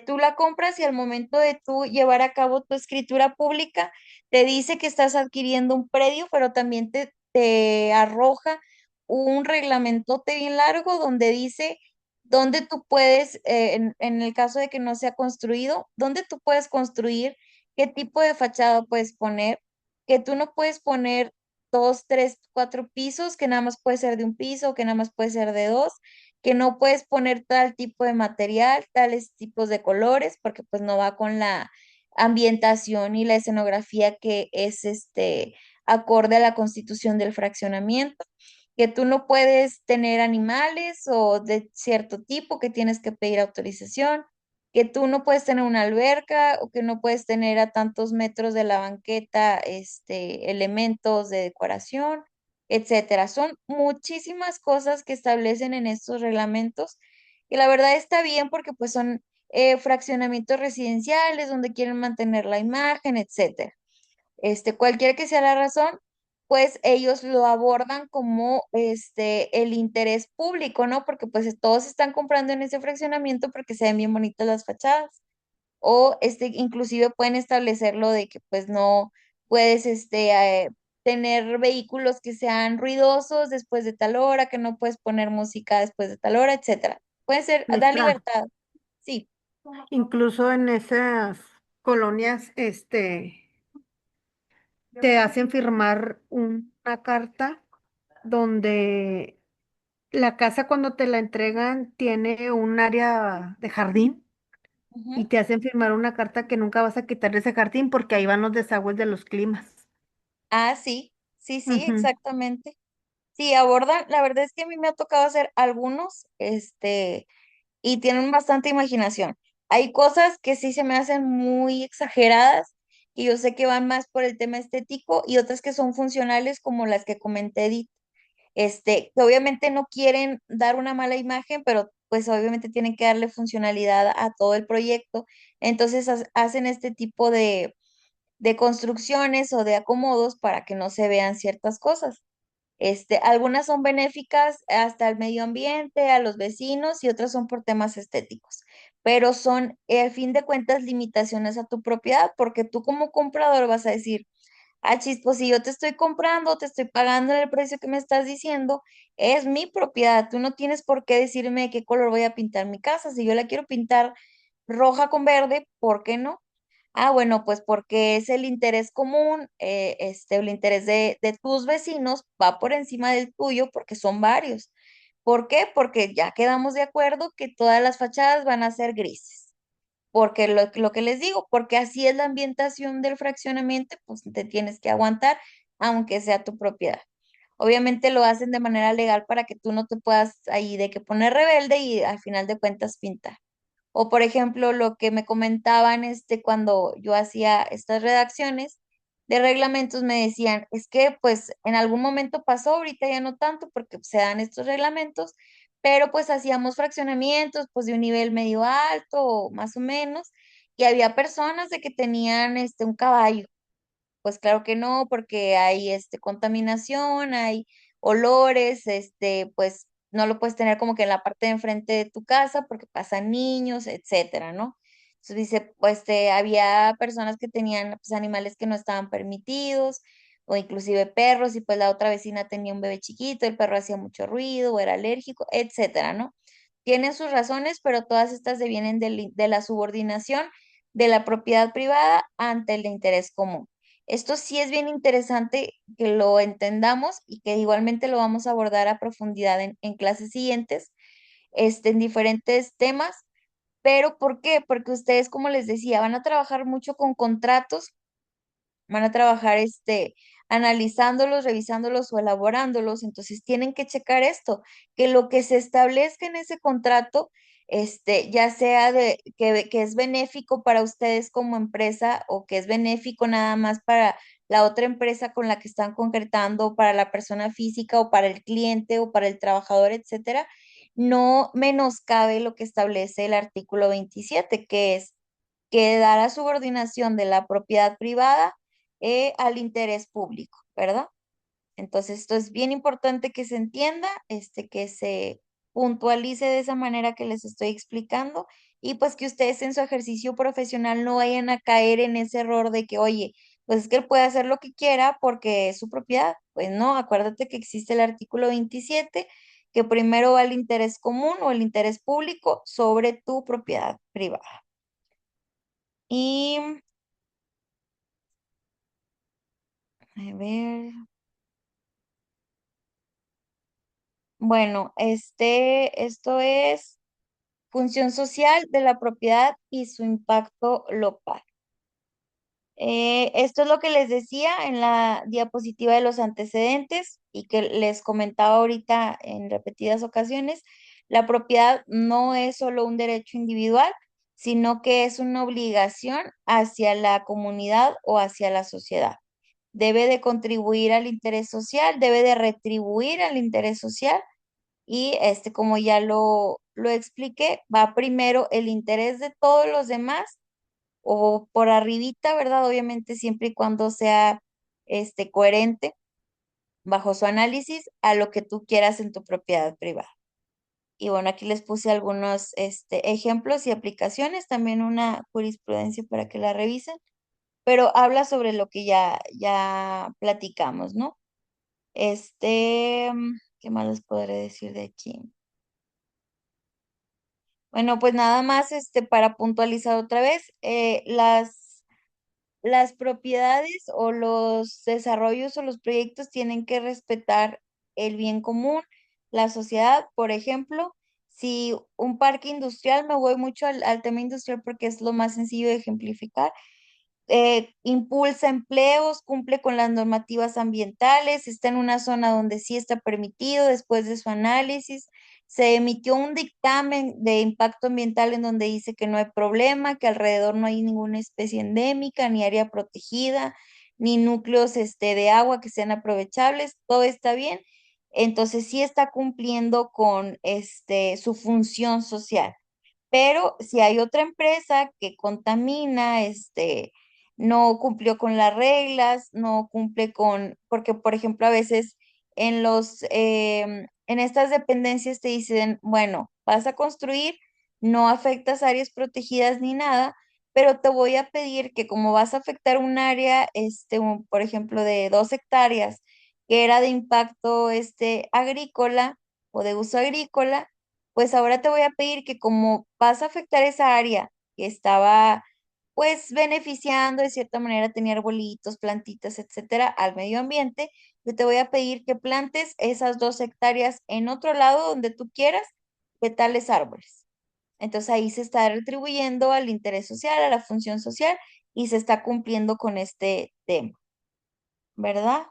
[SPEAKER 1] tú la compras y al momento de tú llevar a cabo tu escritura pública, te dice que estás adquiriendo un predio, pero también te arroja un reglamentote bien largo donde dice dónde tú puedes, en el caso de que no sea construido, dónde tú puedes construir, qué tipo de fachada puedes poner, que tú no puedes poner dos, tres, cuatro pisos, que nada más puede ser de un piso, que nada más puede ser de dos, que no puedes poner tal tipo de material, tales tipos de colores, porque pues no va con la ambientación y la escenografía que es acorde a la constitución del fraccionamiento, que tú no puedes tener animales o de cierto tipo, que tienes que pedir autorización, que tú no puedes tener una alberca o que no puedes tener a tantos metros de la banqueta, elementos de decoración, etcétera. Son muchísimas cosas que establecen en estos reglamentos y la verdad está bien porque pues son fraccionamientos residenciales donde quieren mantener la imagen, etcétera. Cualquiera que sea la razón, pues ellos lo abordan como el interés público, ¿no? Porque pues todos están comprando en ese fraccionamiento porque se ven bien bonitas las fachadas o inclusive pueden establecerlo de que pues no puedes tener vehículos que sean ruidosos después de tal hora, que no puedes poner música después de tal hora, etcétera. Puede ser, da
[SPEAKER 3] Maestra,
[SPEAKER 1] libertad. Sí.
[SPEAKER 3] incluso en esas colonias, te hacen firmar una carta donde la casa cuando te la entregan tiene un área de jardín y
[SPEAKER 1] Ujú.
[SPEAKER 3] te hacen firmar una carta que nunca vas a quitar ese jardín porque ahí van los desagües de los climas.
[SPEAKER 1] Ah, sí, sí, sí,
[SPEAKER 3] Ujú.
[SPEAKER 1] exactamente. Sí, abordan, la verdad es que a mí me ha tocado hacer algunos, y tienen bastante imaginación. hay cosas que sí se me hacen muy exageradas y yo sé que van más por el tema estético y otras que son funcionales como las que comenté, Edith, que obviamente no quieren dar una mala imagen, pero pues obviamente tienen que darle funcionalidad a todo el proyecto. Entonces hacen este tipo de construcciones o de acomodos para que no se vean ciertas cosas. Algunas son benéficas hasta el medio ambiente, a los vecinos y otras son por temas estéticos, pero son, al fin de cuentas, limitaciones a tu propiedad, porque tú como comprador vas a decir, ah, chis, pues si yo te estoy comprando, te estoy pagando el precio que me estás diciendo, es mi propiedad, tú no tienes por qué decirme de qué color voy a pintar mi casa, si yo la quiero pintar roja con verde, ¿por qué no? Ah, bueno, pues porque es el interés común, el interés de tus vecinos va por encima del tuyo porque son varios. ¿Por qué? Porque ya quedamos de acuerdo que todas las fachadas van a ser grises. Porque lo que les digo, porque así es la ambientación del fraccionamiento, pues te tienes que aguantar, aunque sea tu propiedad. Obviamente lo hacen de manera legal para que tú no te puedas ahí de que poner rebelde y al final de cuentas pintar. O por ejemplo, lo que me comentaban cuando yo hacía estas redacciones de reglamentos, me decían, es que pues en algún momento pasó, ahorita ya no tanto porque se dan estos reglamentos, pero pues hacíamos fraccionamientos pues de un nivel medio alto o más o menos, y había personas de que tenían un caballo. Pues claro que no, porque hay contaminación, hay olores, pues no lo puedes tener como que en la parte de enfrente de tu casa porque pasan niños, etcétera, ¿no? Entonces dice, pues había personas que tenían pues, animales que no estaban permitidos, o inclusive perros, y pues la otra vecina tenía un bebé chiquito, el perro hacía mucho ruido o era alérgico, etcétera, ¿no? Tienen sus razones, pero todas estas devienen de la subordinación de la propiedad privada ante el interés común. Esto sí es bien interesante que lo entendamos y que igualmente lo vamos a abordar a profundidad en clases siguientes, en diferentes temas. Pero ¿por qué? Porque ustedes, como les decía, van a trabajar mucho con contratos, van a trabajar analizándolos, revisándolos o elaborándolos, entonces tienen que checar esto, que lo que se establezca en ese contrato, ya sea que es benéfico para ustedes como empresa o que es benéfico nada más para la otra empresa con la que están concretando, para la persona física o para el cliente o para el trabajador, etcétera, no menoscabe lo que establece el artículo 27, que es que da la subordinación de la propiedad privada al interés público, ¿verdad? Entonces, esto es bien importante que se entienda, que se puntualice de esa manera que les estoy explicando y pues que ustedes en su ejercicio profesional no vayan a caer en ese error de que, oye, pues es que él puede hacer lo que quiera porque es su propiedad. Pues no, acuérdate que existe el artículo 27, que primero va el interés común o el interés público sobre tu propiedad privada. Y a ver, bueno, esto es función social de la propiedad y su impacto local. Esto es lo que les decía en la diapositiva de los antecedentes y que les comentaba ahorita en repetidas ocasiones. La propiedad no es solo un derecho individual, sino que es una obligación hacia la comunidad o hacia la sociedad. Debe de contribuir al interés social, debe de retribuir al interés social y como ya lo expliqué, va primero el interés de todos los demás o por arribita, ¿verdad? Obviamente siempre y cuando sea coherente bajo su análisis a lo que tú quieras en tu propiedad privada. Y bueno, aquí les puse algunos ejemplos y aplicaciones, también una jurisprudencia para que la revisen, pero habla sobre lo que ya platicamos, ¿no? ¿Qué más les podré decir de aquí? Bueno, pues nada más para puntualizar otra vez, las propiedades o los desarrollos o los proyectos tienen que respetar el bien común, la sociedad. Por ejemplo, si un parque industrial, me voy mucho al tema industrial porque es lo más sencillo de ejemplificar, impulsa empleos, cumple con las normativas ambientales, está en una zona donde sí está permitido después de su análisis, Se emitió un dictamen de impacto ambiental en donde dice que no hay problema, que alrededor no hay ninguna especie endémica, ni área protegida, ni núcleos de agua que sean aprovechables, todo está bien. Entonces sí está cumpliendo con su función social. Pero si hay otra empresa que contamina, no cumplió con las reglas, no cumple con, porque por ejemplo a veces en estas dependencias te dicen, bueno, vas a construir, no afectas áreas protegidas ni nada, pero te voy a pedir que como vas a afectar un área, por ejemplo, de 2 hectáreas, que era de impacto, agrícola o de uso agrícola, pues ahora te voy a pedir que como vas a afectar esa área que estaba pues beneficiando de cierta manera, tenía arbolitos, plantitas, etcétera, al medio ambiente, yo te voy a pedir que plantes esas 2 hectáreas en otro lado donde tú quieras de tales árboles. Entonces ahí se está retribuyendo al interés social, a la función social y se está cumpliendo con este tema, ¿verdad?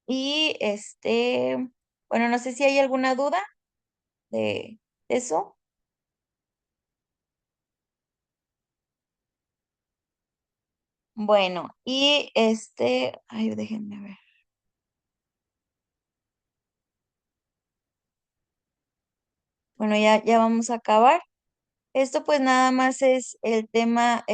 [SPEAKER 1] Y bueno, no sé si hay alguna duda de eso. Bueno, y ay, déjenme ver. Bueno, ya vamos a acabar. Esto pues nada más es el tema,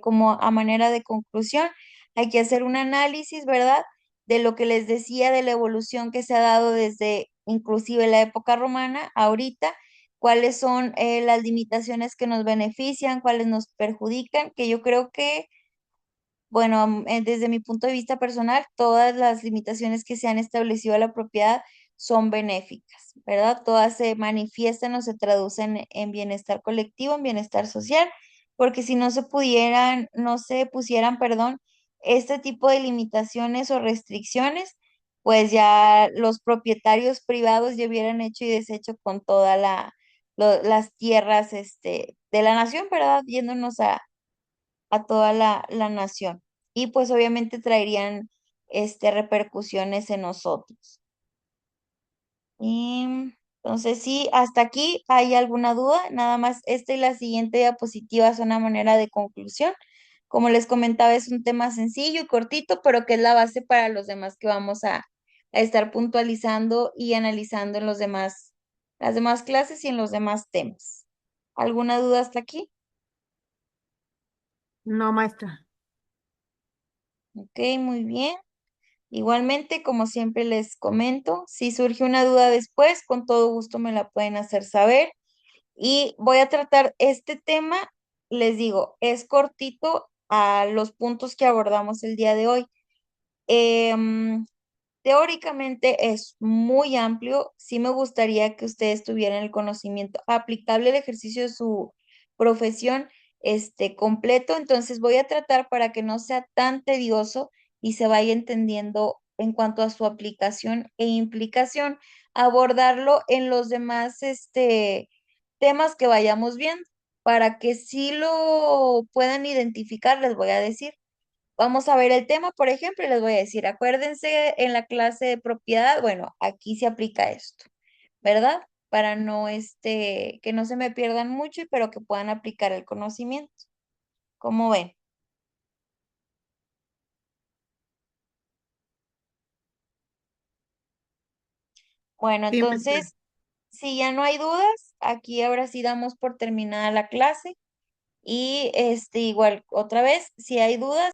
[SPEAKER 1] como a manera de conclusión. Hay que hacer un análisis, ¿verdad? De lo que les decía de la evolución que se ha dado desde inclusive la época romana, ahorita, cuáles son las limitaciones que nos benefician, cuáles nos perjudican, que yo creo que bueno, desde mi punto de vista personal, todas las limitaciones que se han establecido a la propiedad son benéficas, ¿verdad? Todas se manifiestan o se traducen en bienestar colectivo, en bienestar social, porque si no se pudieran, no se pusieran, perdón, este tipo de limitaciones o restricciones, pues ya los propietarios privados ya hubieran hecho y deshecho con toda las tierras, de la nación, ¿verdad? Yéndonos a toda la nación. Y pues obviamente traerían repercusiones en nosotros. Y entonces sí, hasta aquí hay alguna duda, nada más esta y la siguiente diapositiva son una manera de conclusión. Como les comentaba, es un tema sencillo y cortito, pero que es la base para los demás que vamos a estar puntualizando y analizando en las demás clases y en los demás temas. ¿Alguna duda hasta aquí?
[SPEAKER 3] No, maestra.
[SPEAKER 1] Ok, muy bien. Igualmente, como siempre les comento, si surge una duda después, con todo gusto me la pueden hacer saber. Y voy a tratar este tema, les digo, es cortito a los puntos que abordamos el día de hoy. Em, Teóricamente es muy amplio. Sí me gustaría que ustedes tuvieran el conocimiento aplicable al ejercicio de su profesión, completo. Entonces voy a tratar para que no sea tan tedioso y se vaya entendiendo en cuanto a su aplicación e implicación, abordarlo en los demás, temas que vayamos viendo para que sí lo puedan identificar, les voy a decir. Vamos a ver el tema, por ejemplo, y les voy a decir, acuérdense en la clase de propiedad, bueno, aquí se aplica esto, ¿verdad? Para no, que no se me pierdan mucho, pero que puedan aplicar el conocimiento. ¿Cómo ven? Bueno,
[SPEAKER 3] Sí, maestra.
[SPEAKER 1] entonces, si ya no hay dudas, aquí ahora sí damos por terminada la clase y igual otra vez, si hay dudas,